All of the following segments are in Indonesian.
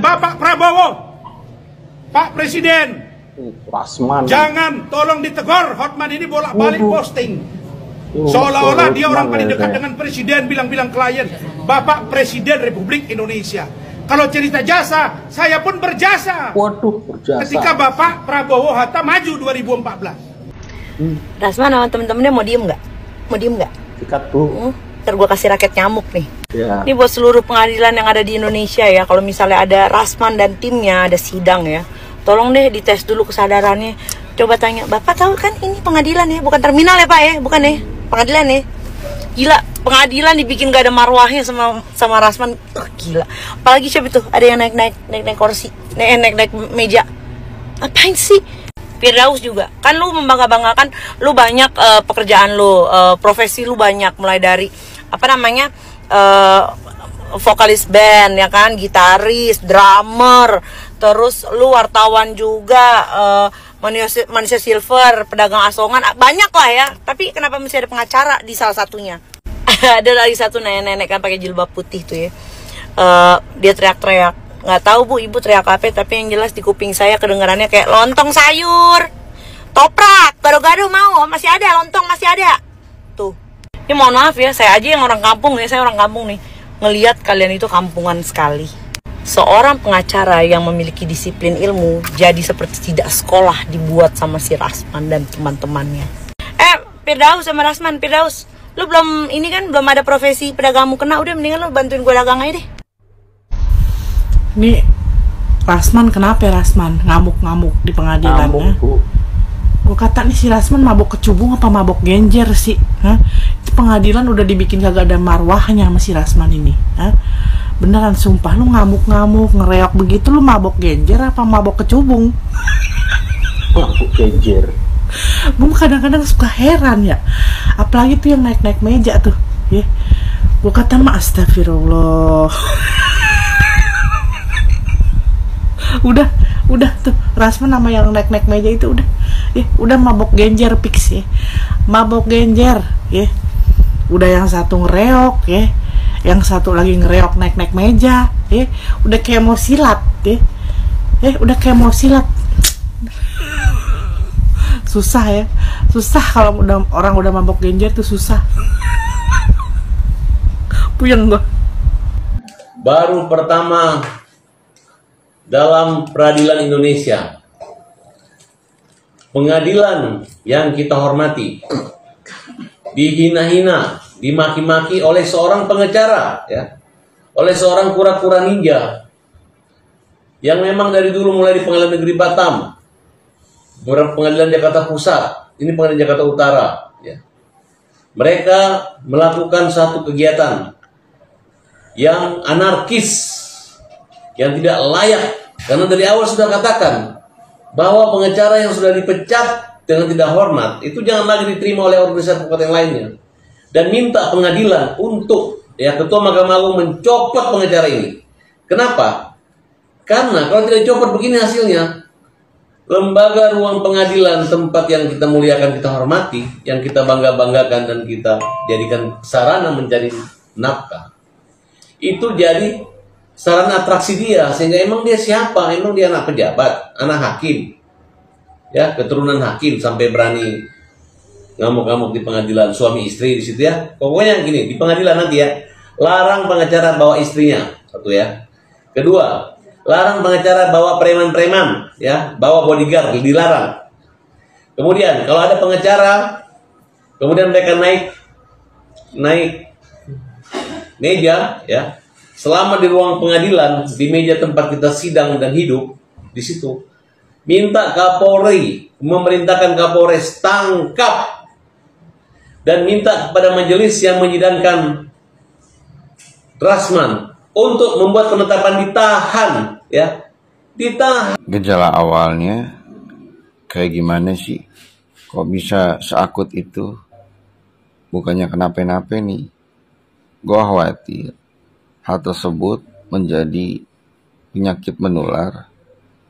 Bapak Prabowo, Pak Presiden, Rasman. jangan tolong ditegur. Hotman ini bolak-balik posting seolah-olah dia orang paling dekat dengan presiden, bilang-bilang klien, Bapak Presiden Republik Indonesia. Kalau cerita jasa, saya pun berjasa. Waduh, berjasa. Ketika Bapak Prabowo Hatta maju 2014. Rasman sama temen-temennya mau diem nggak? Mau diem nggak? Sikat tuh. Ntar gue kasih raket nyamuk nih. Ya. Ini buat seluruh pengadilan yang ada di Indonesia ya. Kalau misalnya ada Rasman dan timnya ada sidang ya, tolong deh dites dulu kesadarannya. Coba tanya, Bapak tahu kan ini pengadilan ya, bukan terminal ya Pak ya, bukan ya, pengadilan ya. Gila, pengadilan dibikin gak ada marwahnya sama Rasman. Gila. Apalagi siapa tuh? Ada yang naik kursi, naik meja. Apain sih? Firdaus juga. Kan lu membangga-banggakan lu banyak pekerjaan lu, profesi lu banyak, mulai dari apa namanya? Vokalis band ya kan, gitaris, drummer, terus lu wartawan juga, manusia silver, pedagang asongan, banyak lah ya. Tapi kenapa mesti ada pengacara di salah satunya? Ada lagi satu nenek-nenek kan pakai jilbab putih tuh ya, dia teriak-teriak, nggak tahu bu ibu teriak apa, tapi yang jelas di kuping saya kedengarannya kayak lontong sayur, toprak, gado-gado mau, masih ada lontong, masih ada tuh. Ini mohon maaf ya, saya aja yang orang kampung nih, saya orang kampung nih, ngelihat kalian itu kampungan sekali. Seorang pengacara yang memiliki disiplin ilmu jadi seperti tidak sekolah dibuat sama si Rasman dan teman-temannya. Firdaus sama Rasman, Firdaus, lu belum ini kan, belum ada profesi pedagangmu kena, udah mendingan lu bantuin gue dagang aja deh. Nih Rasman kenapa ya Rasman ngamuk-ngamuk di pengadilan? Gue kata nih si Rasman mabok kecubung apa mabok genjer sih? Itu pengadilan udah dibikin kagak ada marwahnya sama si Rasman ini. Beneran sumpah lu ngamuk-ngamuk ngereok begitu, lu mabok genjer apa mabok kecubung? Mabok genjer. Gue kadang-kadang suka heran ya, apalagi tuh yang naik-naik meja tuh ya. Gue kata mah astagfirullah. udah tuh Rasman nama yang naik-naik meja itu udah mabok genjer fix ya, mabok genjer ya. Udah yang satu ngereok ya, yang satu lagi ngereok naik-naik meja ya, udah kayak mau silat ya, udah kayak mau silat. Susah ya, susah kalau orang udah mabok genjer tuh susah. Puyeng gua. Baru pertama dalam peradilan Indonesia, pengadilan yang kita hormati dihina-hina, dimaki-maki oleh seorang pengacara ya, oleh seorang kura-kura ninja yang memang dari dulu mulai di Pengadilan Negeri Batam, Pengadilan Jakarta Pusat, ini Pengadilan Jakarta Utara ya. Mereka melakukan satu kegiatan yang anarkis, yang tidak layak, karena dari awal sudah katakan bahwa pengacara yang sudah dipecat dengan tidak hormat itu jangan lagi diterima oleh organisasi advokat yang lainnya, dan minta pengadilan untuk ya Ketua Mahkamah Agung mencopot pengacara ini. Kenapa? Karena kalau tidak dicopot begini hasilnya. Lembaga ruang pengadilan, tempat yang kita muliakan, kita hormati, yang kita bangga-banggakan dan kita jadikan sarana mencari nafkah, itu jadi sarana atraksi dia, sehingga emang dia siapa? Emang dia anak pejabat, anak hakim ya, keturunan hakim, sampai berani ngamuk-ngamuk di pengadilan, suami istri di situ ya. Pokoknya gini, di pengadilan nanti ya, larang pengacara bawa istrinya, satu ya. Kedua, larang pengacara bawa preman-preman ya, bawa bodyguard, dilarang. Kemudian kalau ada pengacara kemudian mereka naik meja ya, selama di ruang pengadilan, di meja tempat kita sidang dan hidup di situ, minta Kapolri, memerintahkan Kapolres tangkap, dan minta kepada majelis yang menyidangkan Rasman untuk membuat penetapan ditahan ya, ditahan. Gejala awalnya kayak gimana sih? Kok bisa seakut itu? Bukannya kenapa-napa nih. Gue khawatir hal tersebut menjadi penyakit menular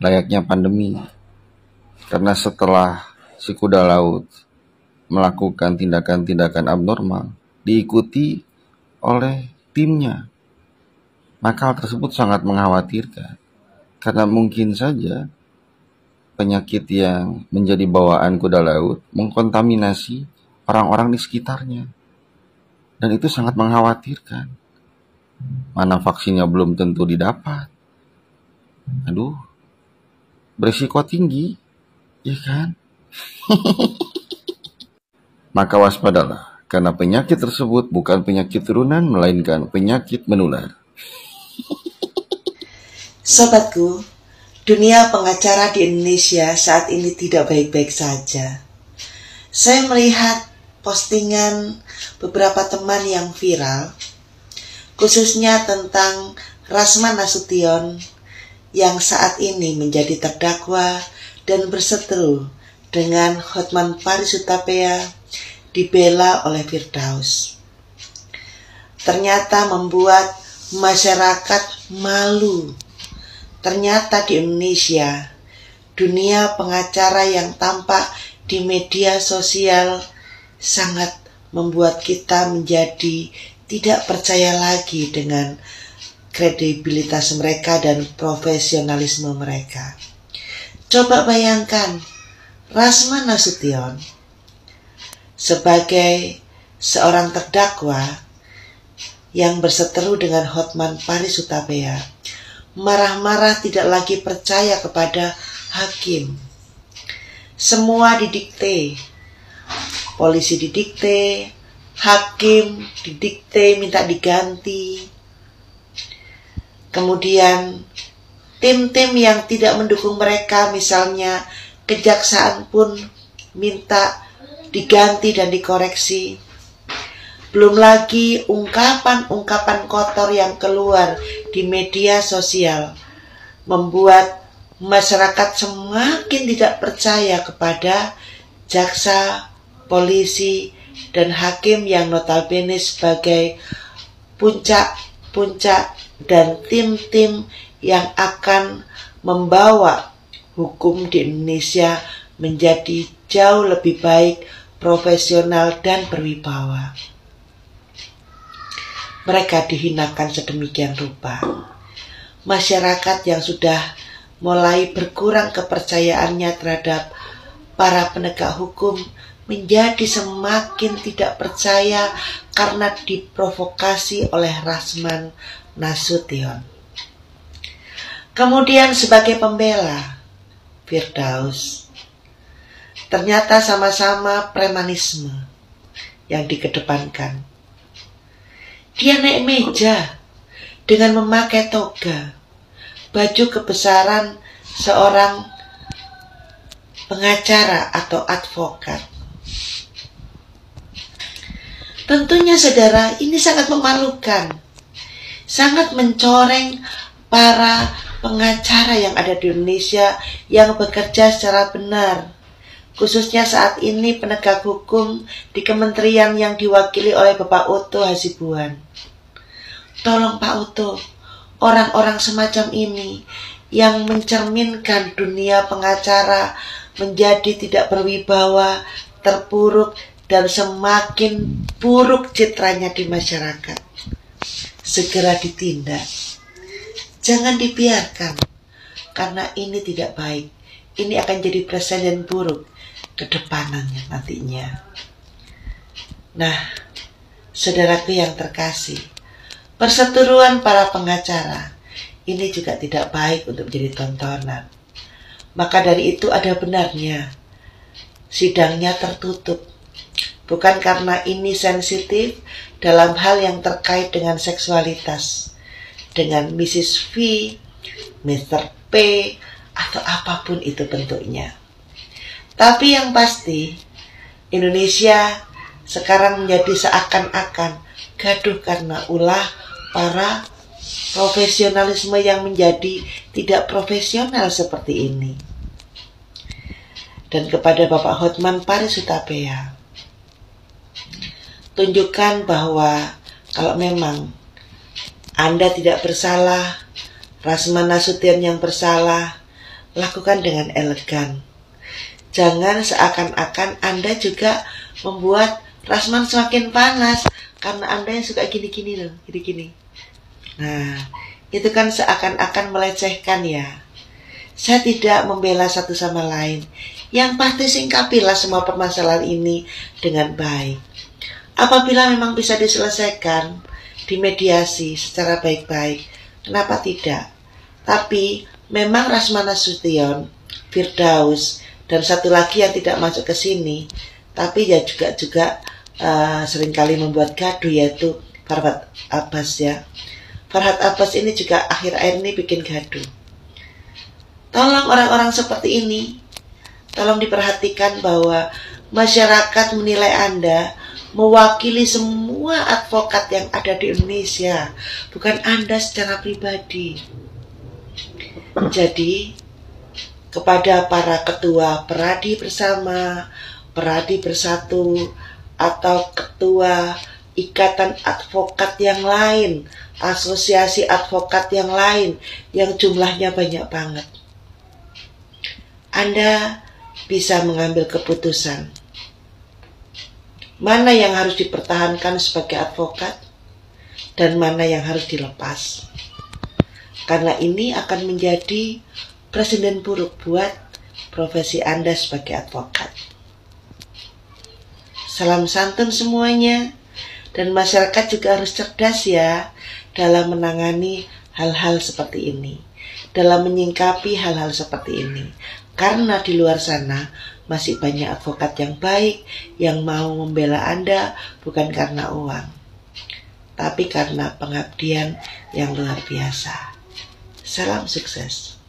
layaknya pandemi. Karena setelah si kuda laut melakukan tindakan-tindakan abnormal diikuti oleh timnya, maka hal tersebut sangat mengkhawatirkan. Karena mungkin saja penyakit yang menjadi bawaan kuda laut mengkontaminasi orang-orang di sekitarnya. Dan itu sangat mengkhawatirkan. Mana vaksinnya belum tentu didapat. Aduh, berisiko tinggi, ya kan? Maka waspadalah, karena penyakit tersebut bukan penyakit turunan, melainkan penyakit menular. Sobatku, dunia pengacara di Indonesia saat ini tidak baik-baik saja. Saya melihat postingan beberapa teman yang viral, khususnya tentang Rasman Nasution yang saat ini menjadi terdakwa dan berseteru dengan Hotman Paris Hutapea dibela oleh Firdaus. Ternyata membuat masyarakat malu. Ternyata di Indonesia, dunia pengacara yang tampak di media sosial sangat membuat kita menjadi tidak percaya lagi dengan kredibilitas mereka dan profesionalisme mereka. Coba bayangkan, Rasman Nasution sebagai seorang terdakwa yang berseteru dengan Hotman Paris Hutapea, marah-marah tidak lagi percaya kepada hakim. Semua didikte, polisi didikte, hakim didikte minta diganti. Kemudian tim-tim yang tidak mendukung mereka, misalnya kejaksaan pun minta diganti dan dikoreksi. Belum lagi ungkapan-ungkapan kotor yang keluar di media sosial membuat masyarakat semakin tidak percaya kepada jaksa, polisi, dan hakim yang notabene sebagai puncak-puncak dan tim-tim yang akan membawa hukum di Indonesia menjadi jauh lebih baik, profesional, dan berwibawa. Mereka dihinakan sedemikian rupa. Masyarakat yang sudah mulai berkurang kepercayaannya terhadap para penegak hukum menjadi semakin tidak percaya karena diprovokasi oleh Rasman Nasution. Kemudian sebagai pembela, Firdaus. Ternyata sama-sama premanisme yang dikedepankan. Dia naik meja dengan memakai toga, baju kebesaran seorang pengacara atau advokat. Tentunya saudara, ini sangat memalukan, sangat mencoreng para pengacara yang ada di Indonesia yang bekerja secara benar. Khususnya saat ini penegak hukum di kementerian yang diwakili oleh Bapak Otto Hasibuan. Tolong Pak Otto, orang-orang semacam ini yang mencerminkan dunia pengacara menjadi tidak berwibawa, terpuruk, dan semakin buruk citranya di masyarakat. Segera ditindak. Jangan dibiarkan, karena ini tidak baik. Ini akan jadi presiden buruk ke depannya nantinya. Nah, saudaraku yang terkasih, perseteruan para pengacara ini juga tidak baik untuk menjadi tontonan. Maka dari itu ada benarnya sidangnya tertutup. Bukan karena ini sensitif dalam hal yang terkait dengan seksualitas, dengan Mrs. V, Mr. P, atau apapun itu bentuknya. Tapi yang pasti, Indonesia sekarang menjadi seakan-akan gaduh karena ulah para profesionalisme yang menjadi tidak profesional seperti ini. Dan kepada Bapak Hotman Paris Hutapea, tunjukkan bahwa kalau memang Anda tidak bersalah, Rasman Nasution yang bersalah, lakukan dengan elegan. Jangan seakan-akan Anda juga membuat Rasman semakin panas karena Anda yang suka gini-gini loh, gini-gini. Nah, itu kan seakan-akan melecehkan ya. Saya tidak membela satu sama lain. Yang pasti singkapilah semua permasalahan ini dengan baik. Apabila memang bisa diselesaikan, dimediasi secara baik-baik, kenapa tidak? Tapi memang Rasman Nasution, Firdaus, dan satu lagi yang tidak masuk ke sini, tapi ya juga seringkali membuat gaduh, yaitu Farhad Abbas ya. Farhad Abbas ini juga akhir-akhir ini bikin gaduh. Tolong orang-orang seperti ini, tolong diperhatikan bahwa masyarakat menilai Anda mewakili semua advokat yang ada di Indonesia, bukan Anda secara pribadi. Jadi, kepada para ketua Peradi Bersama, Peradi Bersatu, atau ketua ikatan advokat yang lain, asosiasi advokat yang lain, yang jumlahnya banyak banget, Anda bisa mengambil keputusan mana yang harus dipertahankan sebagai advokat dan mana yang harus dilepas. Karena ini akan menjadi presiden buruk buat profesi Anda sebagai advokat. Salam santun semuanya, dan masyarakat juga harus cerdas ya dalam menangani hal-hal seperti ini, dalam menyingkapi hal-hal seperti ini. Karena di luar sana masih banyak advokat yang baik yang mau membela Anda bukan karena uang, tapi karena pengabdian yang luar biasa. Salam sukses.